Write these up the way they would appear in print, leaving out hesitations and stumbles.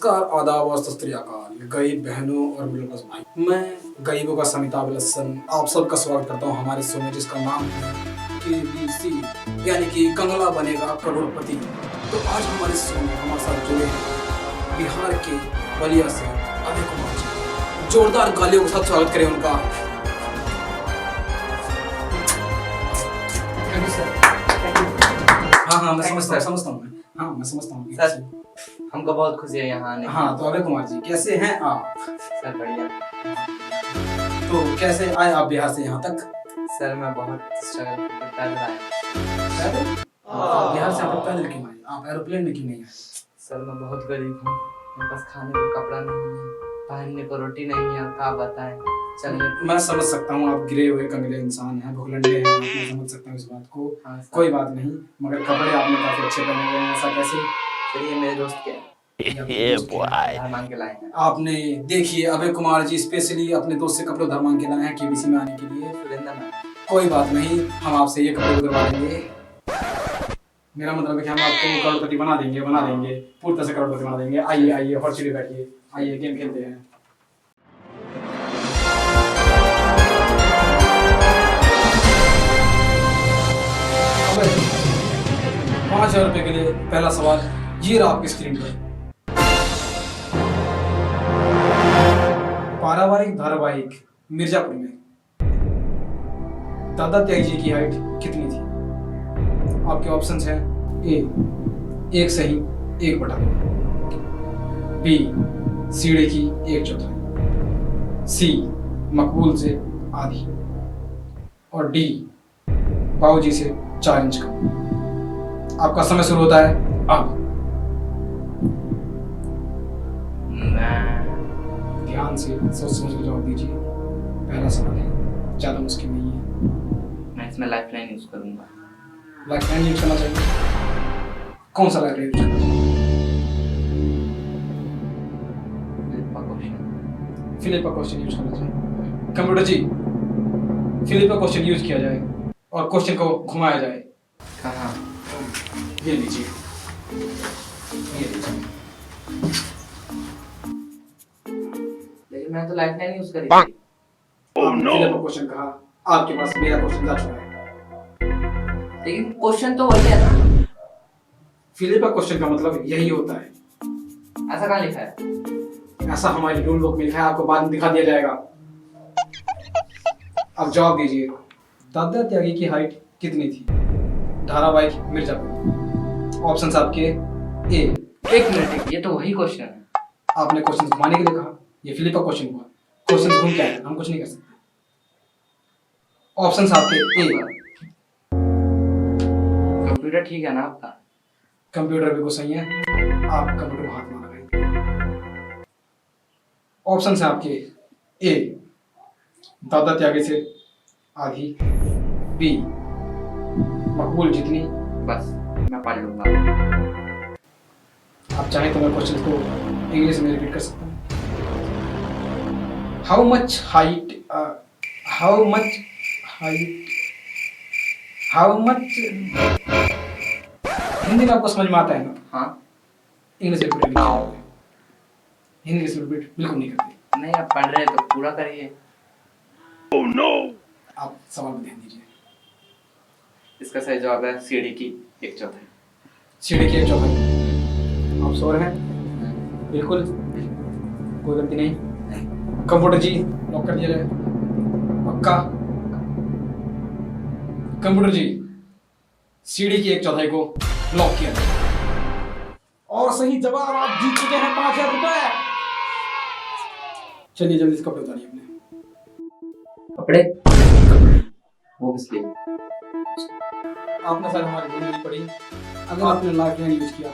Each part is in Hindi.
नमस्कार, आदाब और सत श्री अकाल गरीब बहनों और मिडिल क्लास भाई। मैं गरीबों का समिताभ लस्सन आप सबका स्वागत करता हूँ हमारे शो में, जिसका नाम है KBC, यानी कि कंगला बनेगा करोड़पति। तो आज हमारे शो में हमारे साथ जुड़े हैं बिहार के बलिया से अभय कुमार जी। जोरदार गालियों के साथ स्वागत करें उनका। हाँ, मैं समझता हूँ सर, हमको बहुत खुशी है यहाँ आने की। हाँ, तो अभय कुमार जी कैसे हैं आप? सर बढ़िया। तो कैसे आए आप बिहार से यहाँ तक? सर मैं बहुत स्ट्रगल करके पैदल आया। पैदल? आप बिहार से आप पैदल क्यों आए? आप एरोप्लेन में क्यों नहीं आए? सर मैं बहुत गरीब हूँ, मेरे पास खाने को कपड़ा नहीं है, पहनने को रोटी नहीं है, क्या बताएं। चलिए, मैं समझ सकता हूँ, आप गिरे हुए कंगले इंसान हैं, भुखलंडे हैं, मैं समझ सकता हूँ इस बात को। हाँ सर। कोई बात नहीं, मगर कपड़े आपने काफी अच्छे पहने हुए हैं, ऐसा कैसे? चलिए, मेरे दोस्त के उधार मांग के लाए हैं। आपने देखिए अभय कुमार जी स्पेशली अपने दोस्त से कपड़े उधार मांग के लाए हैं KBC में आने के लिए। सुरेंद्र मैम। कोई बात नहीं, हम आपसे ये कपड़े उधरवा देंगे। मेरा मतलब है कि हम आपको करोड़पति बना देंगे, पूरी तरह से करोड़पति बना देंगे। आइए हॉट सीट बैठिए, आइए गेम खेलते हैं। 5,000 रुपए के लिए पहला सवाल ये रहा आपकी स्क्रीन पर। पारिवारिक धारावाहिक मिर्जापुर में दादा त्यागी जी की हाइट कितनी थी? आपके ऑप्शंस हैं A 1 सही 1/2, B सीढ़े की 1/4, C मकबूल से आधी और D बाबूजी से 4 इंच कम। आपका समय शुरू होता है अब। ध्यान से सोच समझ के जवाब दीजिए। पहला सवाल है, ज्यादा मुश्किल नहीं है। मैं इसमें लाइफलाइन यूज करूंगा। लाइफलाइन यूज करना चाहिए। कौन सा लाइफलाइन यूज करना चाहिए? फिलिप का क्वेश्चन यूज करना चाहिए। कंप्यूटर जी, फिलिप का क्वेश्चन यूज किया जाए और क्वेश्चन को घुमाया जाए। हाँ, ये लीजिए। लेकिन मैं तो लाइफलाइन यूज करी थी। आपने फिलिप का क्वेश्चन कहा, आपके पास मेरा क्वेश्चन जा चुका है। लेकिन क्वेश्चन तो वही है ना। फिलिप का क्वेश्चन का मतलब यही होता है। ऐसा कहाँ लिखा है? ऐसा हमारी रूल बुक में लिखा है, आपको बाद में दिखा दिया जाएगा। अब जवाब दीजिए। दादा त्यागी की हाइट कितनी थी धारावाहिक मिर्जापुर? ऑप्शंस आपके A। एक मिनट, ये तो वही क्वेश्चन है। आपने क्वेश्चन घुमाने के लिए कहा, ये फिलिप का क्वेश्चन हुआ। क्वेश्चन घूम क्या है, हम कुछ नहीं कर सकते। ऑप्शंस आपके A। कंप्यूटर ठीक है ना आपका? कंप्यूटर बिल्कुल सही है, आप कंप्यूटर को हाथ मार रहे हैं। ऑप्शंस है आपके A दादा त्यागी से आधी, B मकबूल जितनी। बस मैं पढ़ लूंगा। आप चाहें तो मैं क्वेश्चन को इंग्लिश में रिपीट कर सकता हूँ। हाउ मच हाइट हिंदी में आपको समझ में आता है ना? हाँ। इंग्लिश में रिपीट नहीं करते। इंग्लिश में रिपीट बिल्कुल नहीं करते। नहीं, आप पढ़ रहे हैं तो पूरा करिए। Oh no! आप सवाल में ध्यान दीजिए। इसका सही जवाब है सीढ़ी की 1/4। सीढ़ी की 1/4। आप श्योर हैं? बिल्कुल, कोई गलती नहीं। कंप्यूटर जी लॉक कर दिया जाए। पक्का? कंप्यूटर जी, सीढ़ी की 1/4 को लॉक किया जाए। और सही जवाब, आप जीत चुके हैं 5,000 रुपए। चलिए जल्दी से कपड़े उतारिए अपने। कपड़े? वो किस लिए? आपने सर हमारी रूल नहीं पढ़ी। अगर आपने लाइफलाइन यूज किया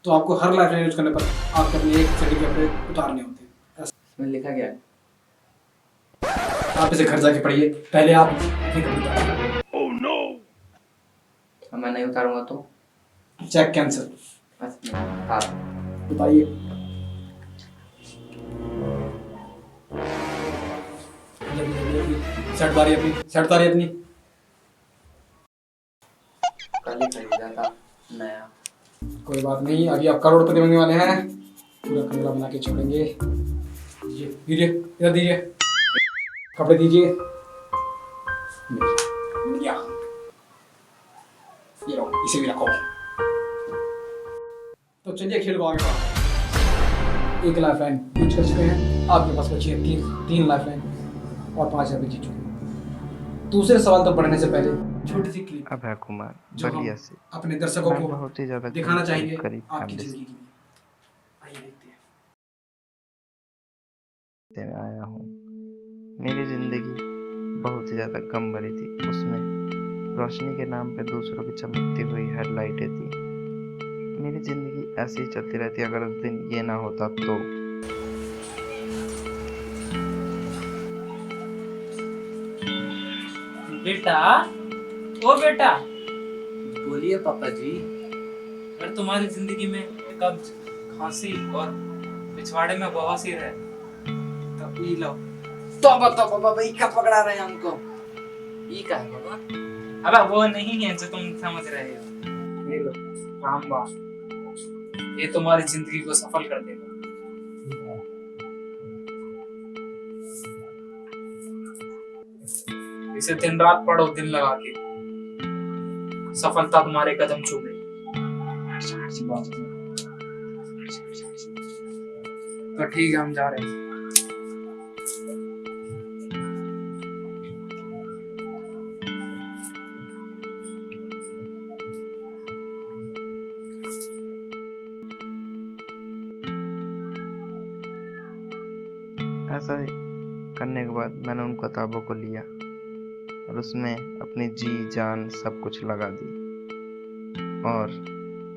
तो आपको हर लाइफलाइन यूज करने पर आपके अपने एक सेट के कपड़े उतारने होते हैं। इसमें लिखा गया है। आप इसे घर जाके पढ़िए, पहले आप अपने कपड़े उतारिए। Oh no! मैं नहीं उतारूंगा तो चेक कैंसिल। बताइए। शर्ट उतारिए अपनी। कल ही खरीदा था नया। कोई बात नहीं, अभी आप करोड़पति बनने वाले हैं। पूरा कंगला बना के छोड़ेंगे। दीजिए दीजिए, इधर दीजिए, कपड़े दीजिए। मिल गया, ये लो, इसे भी रखो। तो चलिए खेल को आगे बढ़ाते हैं। 1 लाइफ लाइन यूज कर चुके हैं, आपके पास बची है 3 लाइफ लाइन और 5,000 रुपये जीत चुके हैं। दूसरे सवाल तक बढ़ने से पहले छोटी सी क्लिप अभय कुमार जो हम बलिया से अपने दर्शकों मैं को बहुत ही ज्यादा दिखाना चाहेंगे करीब आपकी फैमिली जिंदगी की। आइए देखते हैं। से में आया हूँ। मेरी जिंदगी बहुत ही ज्यादा गम भरी थी। उसमें रोशनी के नाम पे दूसरों की चमकती हुई हेडलाइटें थी। मेरी जिंदगी ऐसे ही चलती रहती अगर उस दिन ये ना होता तो। बेटा, ओ बेटा, बोलिए पापा जी। अगर तुम्हारी जिंदगी में कब्ज, खांसी और पिछवाड़े में बवासीर है तो पी लो। तो पापा ई का पकड़ा रहे हैं हमको। ई का है पापा? अबे वो नहीं है जो तुम समझ रहे हो। ये लो रामबाण, ये तुम्हारी जिंदगी को सफल कर देगा। इसे दिन रात पढ़ो, दिन लगा के, सफलता तुम्हारे कदम चूमेगी। तो ठीक है, हम जा रहे हैं। ऐसा ही करने के बाद मैंने उन किताबों को लिया और उसमें अपनी जी जान सब कुछ लगा दी और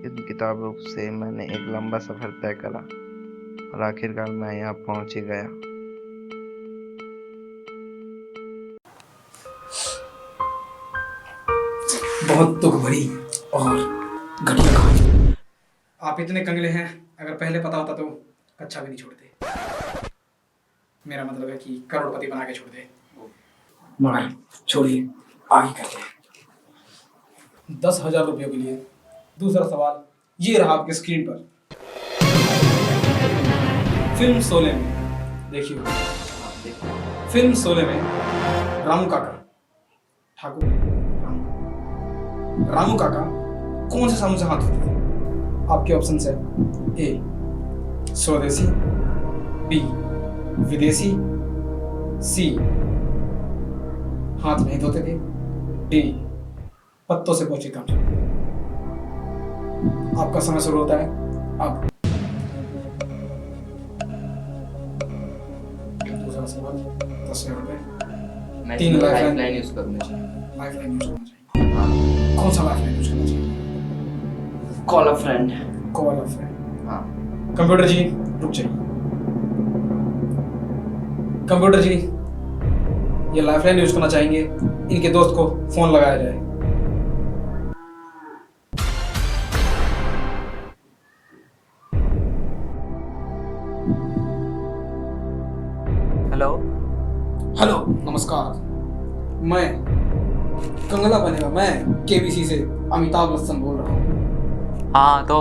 इन किताबों से मैंने एक लंबा सफ़र तय करा और आखिरकार मैं यहाँ पहुँच ही गया। बहुत दुख भरी और घटिया कहानी। आप इतने कंगले हैं, अगर पहले पता होता तो कक्षा भी नहीं छोड़ते। मेरा मतलब है कि करोड़पति बना के छोड़ दे। मगर छोड़िए, आगे करते हैं। 10,000 रुपयों के लिए दूसरा सवाल ये रहा आपके स्क्रीन पर। फिल्म शोले में देखिए, फिल्म शोले में रामू काका ठाकुर रामू काका कौन से साबुन से हाथ धोते थे? आपके ऑप्शन है ए स्वदेशी, बी विदेशी, सी हाथ नहीं धोते थे, डी पत्तों से पोछे काम चलते थे। आपका समय शुरू होता है अब। दूसरा सवाल 10,000 रुपए। मैं 3 लाइफ लाइन यूज करूंगा। लाइफ लाइन यूज करना चाहिए। कौन सा लाइफ लाइन यूज करना चाहिए? कॉल अ फ्रेंड। कॉल अ फ्रेंड। हाँ। कंप्यूटर जी रुक जाइए। कंप्यूटर जी, ये लाइफलाइन यूज करना चाहेंगे, इनके दोस्त को फोन लगाया जाए। हेलो, हेलो, नमस्कार। मैं कंगला बनेगा, मैं केबीसी से अमिताभ बच्चन बोल रहा हूँ। हाँ तो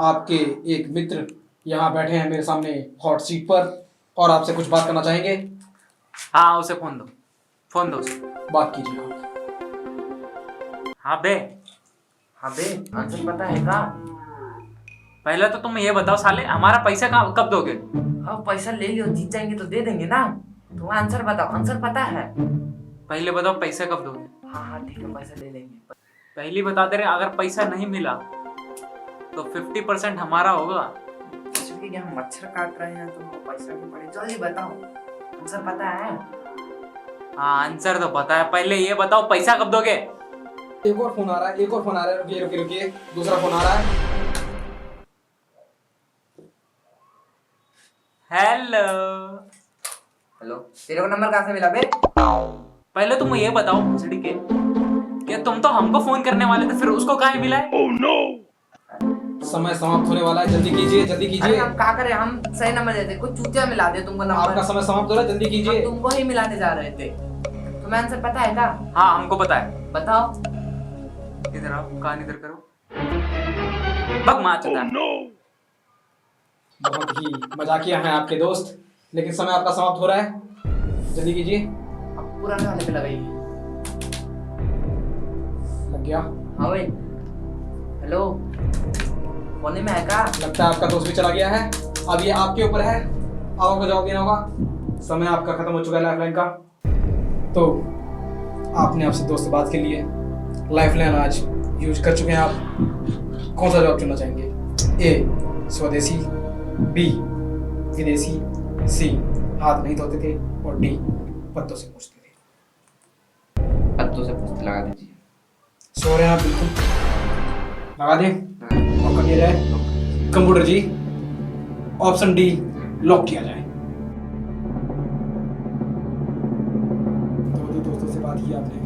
आपके एक मित्र यहाँ बैठे हैं मेरे सामने हॉट सीट पर और आपसे कुछ बात करना चाहेंगे। हाँ, उसे फोन दो, फोन दो उसे। बात कीजिए आप। हाँ बे, आंसर पता है का? पहले तो तुम ये बताओ साले, हमारा पैसा कब दोगे? अब पैसा ले लियो, जीत जाएंगे तो दे देंगे ना। तुम आंसर बताओ, आंसर पता है? पहले बताओ पैसा कब दोगे? हाँ ठीक है, पैसा ले लेंगे। पहले बता दे रहे, अगर पैसा नहीं मिला तो 50% हमारा होगा। हम मच्छर काट रहे हैं, तुमको पैसा भी पड़े। जल्दी बताओ, आंसर पता है? हाँ आंसर तो पता है, पहले ये बताओ पैसा कब दोगे? एक और फोन आ रहा है, रुकिए, दूसरा फोन आ रहा है। हेलो, तेरे को नंबर कहाँ से मिला बे? पहले तुम ये बताओ भोसड़ी के, कि तुम तो हमको फोन करने वाले थे, फिर उसको काहे मिला है? Oh no! समय समाप्त होने वाला है, जल्दी कीजिए। अरे हम क्या करें, हम सही नंबर देते, कुछ चूतिया मिला दे तुमको नंबर। आपका समय समाप्त हो रहा है, जल्दी कीजिए। हम तुमको ही मिलाने जा रहे थे। तुम्हें आंसर पता है क्या? हाँ हमको पता है। बताओ। इधर आओ, कान इधर करो। बग मार चुका। बहुत ही मजाकिया हैं आपके दोस्त, लेकिन समय आपका समाप्त हो रहा है। जल्दी कीजिए। अब पुराने वाले पे लगाइए। लग गया। हाँ भाई, हेलो, फोन में है का? लगता है आपका दोस्त भी चला गया है। अब ये आपके ऊपर है, अब आपको जवाब देना होगा। समय आपका खत्म हो चुका है लाइफलाइन का। तो आपने आपसे दोस्त से बात के लिए लाइफलाइन आज यूज कर चुके हैं आप। कौन सा जवाब चुनना चाहेंगे? ए स्वदेशी, बी विदेशी, सी हाथ नहीं धोते थे, और डी पत्तों से पूछते थे। पत्तों से पूछते लगा दीजिए। सो रहे हैं आप? बिल्कुल लगा दें। मौका दिया जाए। कंप्यूटर जी, ऑप्शन डी लॉक किया जाए। दो दोस्तों से बात की आपने,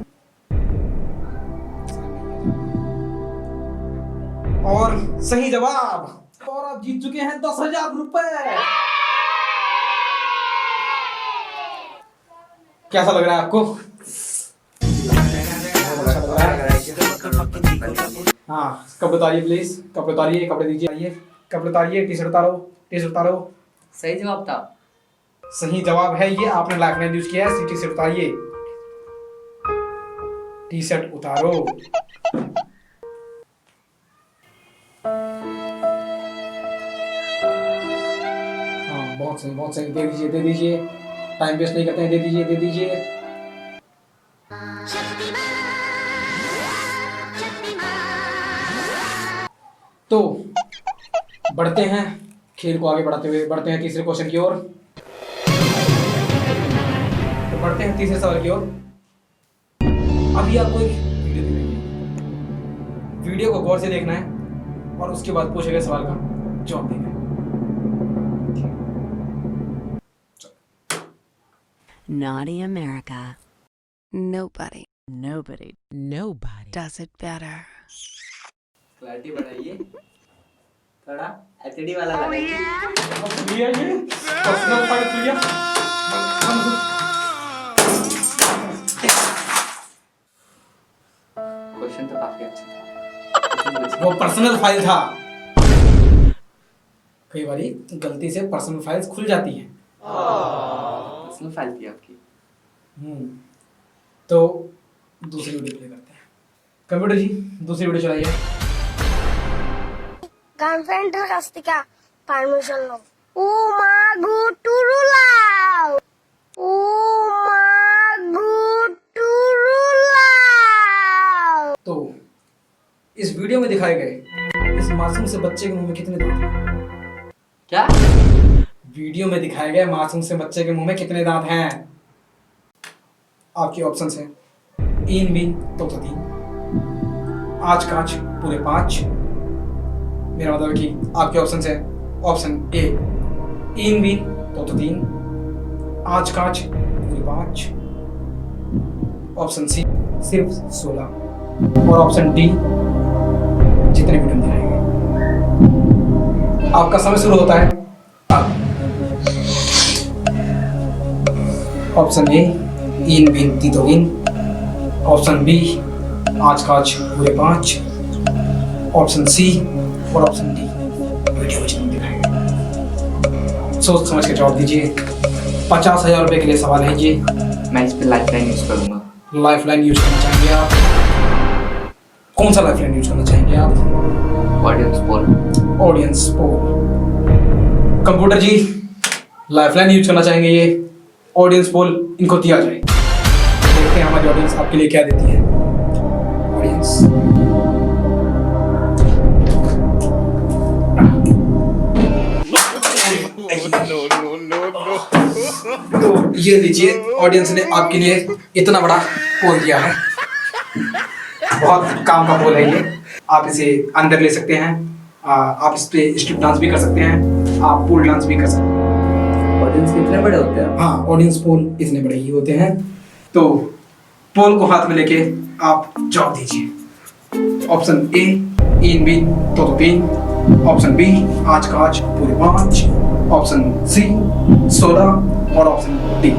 और सही जवाब, और आप जीत चुके हैं 10,000 रुपए। कैसा लग रहा है आपको? अच्छा लग रहा है? हाँ, कपड़े उतारिए प्लीज, कपड़े उतारिए, कपड़े दीजिए, कपड़े उतारिए, टी शर्ट उतारो, टी शर्ट उतारो। सही जवाब था। सही जवाब है ये, आपने लाइफलाइन यूज किया है। टी शर्ट उतारिए, टी शर्ट उतारो। हाँ, बहुत सही, बहुत सही। दे दीजिए, दे दीजिए, टाइम वेस्ट नहीं करते हैं। दे दीजिए, दे दीजिए। तो बढ़ते हैं, खेल को आगे बढ़ाते हुए बढ़ते हैं तीसरे क्वेश्चन की ओर। तो बढ़ते हैं तीसरे सवाल की ओर। अभी आपको एक वीडियो दिखाएंगे, वीडियो को गौर से देखना है और उसके बाद पूछे गए सवाल का जवाब देना है। Naughty America. Nobody does it better. Clarity बढ़ाइए, थोड़ा एचडी वाला लगाइए। ये पर्सनल फाइल लिया। क्वेश्चन तो काफी अच्छा था। वो पर्सनल फाइल था। कई बारी गलती से पर्सनल फाइल्स खुल जाती हैं। पर्सनल फाइल थी आपकी। तो दूसरी वीडियो प्ले करते हैं। कंप्यूटर जी, दूसरी वीडियो चलाइए। গার্লফ্রেন্ড কাছ থেকে পারমিশন নাও। ও মা গো টুরুলাও, ও মা গো টুরুলাও। तो इस वीडियो में दिखाए गए इस मासूम से बच्चे के मुंह में कितने दांत हैं? क्या? वीडियो में दिखाए गए मासूम से बच्चे के मुंह में कितने दांत हैं? आपके ऑप्शंस हैं इन बीन तो 3, आज कांच पूरे 5। मेरा मतलब कि आपके ऑप्शन है ऑप्शन ए इन बीन तो 3, आज कांच पूरे 5, ऑप्शन सी सिर्फ 16, और ऑप्शन डी जितने भी नंबर आएंगे। आपका समय शुरू होता है अब। ऑप्शन ए इन बीन तो 3, ऑप्शन बी आज कांच पूरे 5, ऑप्शन सी और ऑप्शन डी वीडियो में जितने दिखाएंगे। सोच समझ के जवाब दीजिए। 50,000 रुपए के लिए सवाल है ये। मैं इस पे लाइफलाइन यूज करूंगा। लाइफलाइन यूज करना चाहेंगे आप? कौन सा लाइफलाइन यूज करना चाहेंगे आप? Audience poll. Audience poll. Computer ji, lifeline use करना चाहेंगे ये? ऑडियंस पोल इनको दिया जाए। देखते हैं हमारी ऑडियंस आपके लिए क्या देती है। ऑडियंस तो ये लीजिए, ऑडियंस ने आपके लिए इतना बड़ा पोल दिया है। बहुत काम का पोल है ये। आप इसे अंदर ले सकते हैं, आप इस पे स्ट्रिप डांस भी कर सकते हैं, आप पूल डांस भी कर सकते हैं। ऑडियंस कितने बड़े होते हैं? हाँ, ऑडियंस पोल इतने बड़े ही होते हैं। तो पोल को हाथ में लेके आप जवाब दीजिए। ऑप्शन ए इन बीन तो 3, ऑप्शन बी आज कांच पूरे 5, ऑप्शन सी 16 और ऑप्शन डी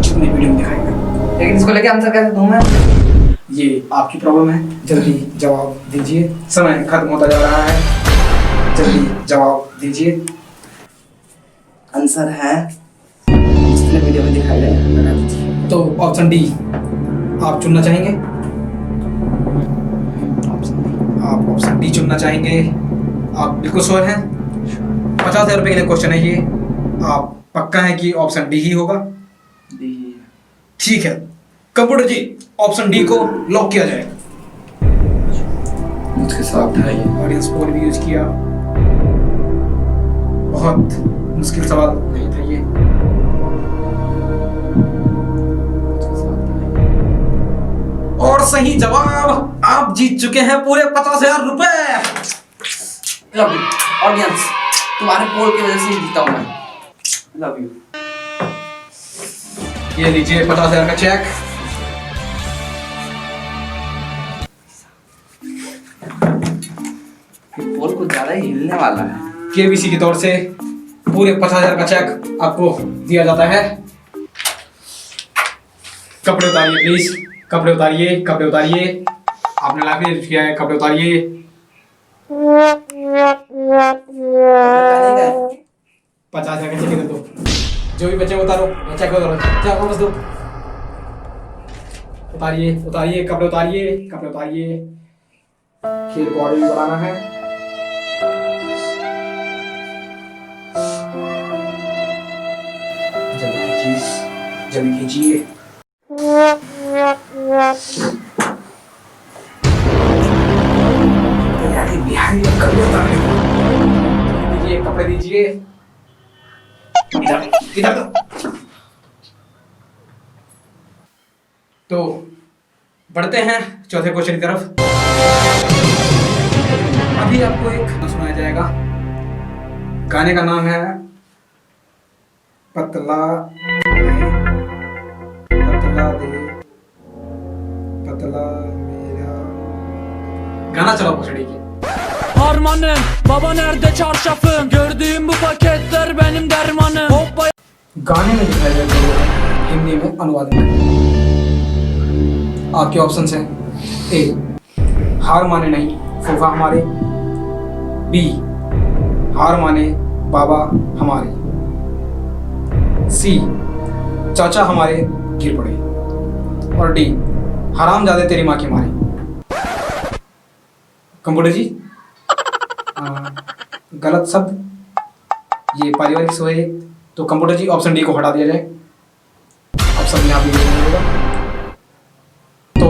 जितने वीडियो में दिखाएगा। लेकिन इसको लेके आंसर कैसे दूं मैं? ये आपकी प्रॉब्लम है। जल्दी जवाब दीजिए, समय खत्म होता जा रहा है। जल्दी जवाब दीजिए। आंसर है पिछले वीडियो में दिखाई गया है, लगा दीजिए। तो ऑप्शन डी आप चुनना चाहेंगे? आप ऑप्शन डी चुनना चाहेंगे? आप बिल्कुल श्योर हैं? 50,000 रुपये के लिए क्वेश्चन है ये। आप पक्का है कि ऑप्शन डी ही होगा? डी ही है। ठीक है कंप्यूटर जी, ऑप्शन डी को लॉक किया जाए। मुझके साथ है ये। ऑडियंस पोल भी यूज किया। बहुत मुश्किल सवाल नहीं था ये। और सही जवाब, आप जीत चुके हैं पूरे 50,000 रुपए। लव यू ऑडियंस, तुम्हारे पोल की वजह से ही जीता हूं मैं। Love you. ये लीजिए 50,000 का चेक। पोल कुछ ज्यादा ही हिलने वाला है। केबीसी की तौर से पूरे 50,000 का चेक आपको दिया जाता है। कपड़े उतारिए प्लीज, कपड़े उतारिए, कपड़े उतारिए। आपने लाइब्रेरी किया है, कपड़े उतारिए। 50,000 का चेक दे दो। जो भी बच्चे उतारो, चेक उतारो, चेक वापस दो। उतारिए, उतारिए, कपड़े उतारिए, कपड़े उतारिए। खेल को आगे भी बढ़ाना है। जल्दी कीजिए, जल्दी कीजिए। बिहारी बिहारी कपड़े उतारिए। दीजिए, कपड़े दीजिए। इधर इधर दो। तो बढ़ते हैं चौथे क्वेश्चन की तरफ। अभी आपको एक गाना सुनाया जाएगा। गाने का नाम है पतला पतला दे पतला मेरा। गाना चलाओ पछड़ी की। Harmanım baba nerede çarşafım gördüğüm bu paketler benim dermanım hoppa गाने में दिखाया जाएगा हिंदी में अनुवाद में। आपके ऑप्शंस हैं ए हार माने नहीं फूफा हमारे, बी हार माने बाबा हमारे, सी चाचा हमारे गिर पड़े, और डी हरामजादे तेरी माँ के मारे। कंप्यूटर जी गलत शब्द ये पारिवारिक सोए, तो कंप्यूटर जी ऑप्शन डी को हटा दिया जाए। ऑप्शन यहाँ पे नहीं होगा। तो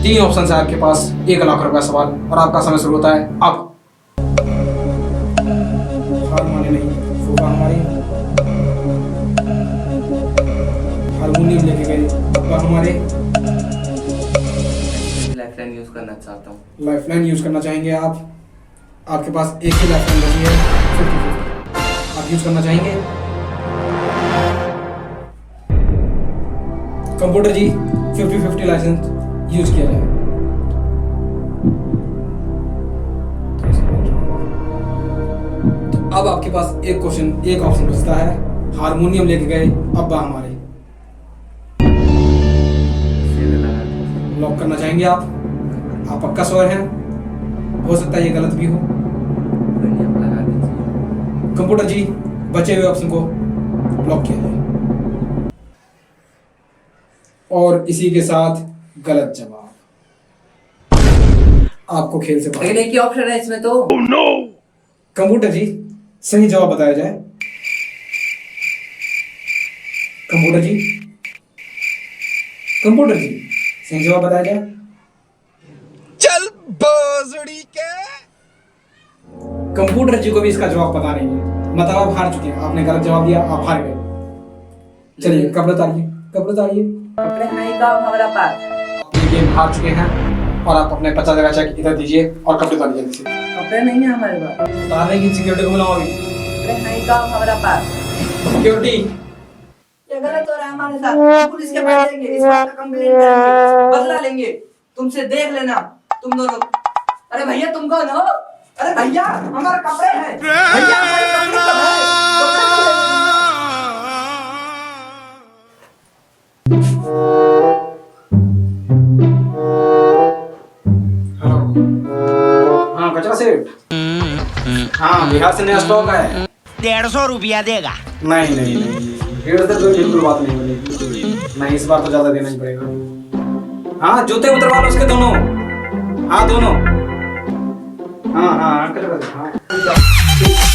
3 ऑप्शन है आपके पास, 1 लाख रुपए का सवाल, और आपका समय शुरू होता है अब। हार माने नहीं फूफा हमारे, हारमोनियम लेके गए पापा हमारे। लाइफलाइन यूज करना चाहता हूँ। लाइफलाइन यूज करना चाहेंगे आप? आपके पास एक ही लाइफलाइन बची है, 50-50। आप यूज करना चाहेंगे? कंप्यूटर जी 50-50 लाइसेंस यूज किया जाए। तो अब आपके पास एक क्वेश्चन, एक ऑप्शन बचता है। हारमोनियम लेके गए अब्बा हमारे। लॉक करना चाहेंगे आप? आप पक्का श्योर हैं? हो सकता है ये गलत भी हो। कंप्यूटर जी बचे हुए ऑप्शन को लॉक किया जाए। और इसी के साथ गलत जवाब। आपको खेल से बाहर। लेकिन एक ही ऑप्शन है इसमें तो। कंप्यूटर जी सही जवाब बताया जाए। कंप्यूटर जी, कंप्यूटर जी सही जवाब बताया जाए। चल भोसड़ी के। कंप्यूटर जी को भी इसका जवाब पता नहीं है, मतलब आप हार चुके हैं। आपने गलत जवाब दिया, आप हार गए। चलिए कपड़े उतारिए, कपड़े उतारिए। कपड़े नहीं का हमारा पास। आप ये गेम हार चुके हैं और आप अपने 50,000 चेक इधर दीजिए और कपड़े उतारिए जल्दी से। कपड़े नहीं है हमारे पास। उतारने की सिक्योरिटी को बुलाओ अभी। कपड़े नहीं का हमारा पास। सिक्योरिटी ये गलत हो रहा है हमारे साथ। पुलिस के पास जाएंगे, इस बात का कंप्लेंट करेंगे, बदला लेंगे। तुमसे देख लेना तुम दोनों। अरे भैया तुम कौन हो? अरे भैया हमारे कपड़े हैं। भैया हमारे कपड़े कब हेलो, हाँ कचरा सेठ। हाँ बिहार से नया स्टॉक है। 150 रुपया देगा। नहीं नहीं नहीं, 150 तो बिल्कुल बात नहीं बनेगी। नहीं, इस बार तो ज्यादा देना ही पड़ेगा। हाँ, जूते उतरवा लो उसके दोनों। हाँ दोनों। हाँ हाँ अंकल, हाँ